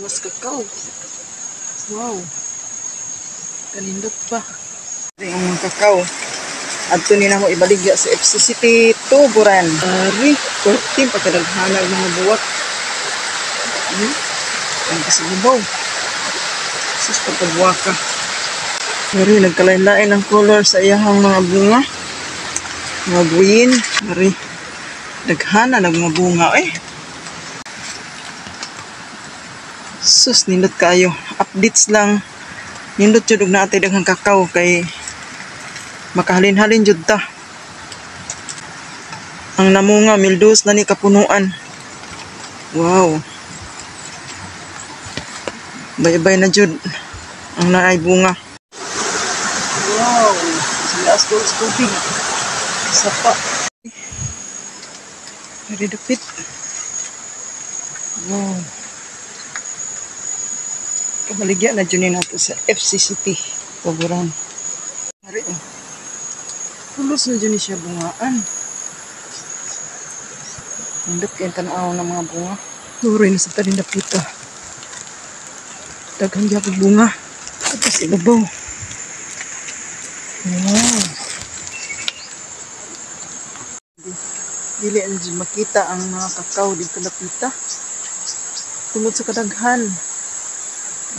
Mas kakao. Wow. Kanindot pa. Ang mga kakao. Adto ni namo ibaligya sa FCCT Tuburan. Ari, 14 pagkadaghanag mga buwak. Ang kasibaw. Sus pagkabuwaka. Ari, nagkalain-lain ang color sa iyahang mga bunga. Mga green. Ari, daghana ng mga bunga Sus, nindot kayo. Updates lang. Nindot jud og naatay daghang kakao kay makahalin-halin jud ta. Ang namunga mildos na ni kapunuan. Wow. Bay-bay na jud ang naay bunga. Wow. Sila tubig. Sapa. Very dapit. Wow. Kabaligya na dyan nato sa FCCT Tuburan. Hari pulos na dyan siya bungaan. Nandot kayo tanaw ng mga bunga. Turoy na sa tarin na pita. Daghang gyapon bunga. Tapos ibabaw. Wow. Dili ang makita ang mga kakao dito na pita. Tungod sa kadaghan.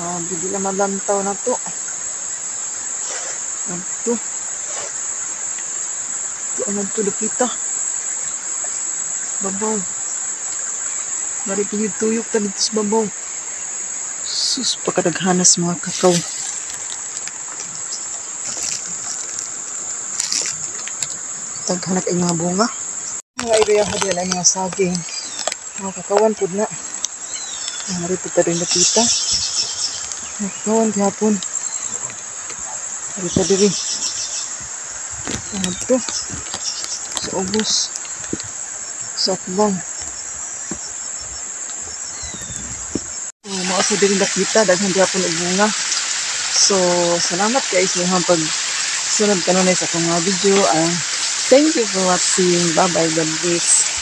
Bili na malantaw na to. Ito. Ito ang tulupita. Babaw. Mari tuyok ta dito sa babaw. Sus, pagkadaghanas mga kakao. Taghanap ay mga bunga. Mga area ha din ay mga saging. Mga kakawan po na. Mari po rin napita. Kawan gihapon. Dito diri. Ito. Sa ubos. Sa akbang. Maasa diri nakita daghang gihapon og bunga. So, salamat guys sa pag sunod kanunay sa akong video. Thank you for watching. Bye bye. God bless.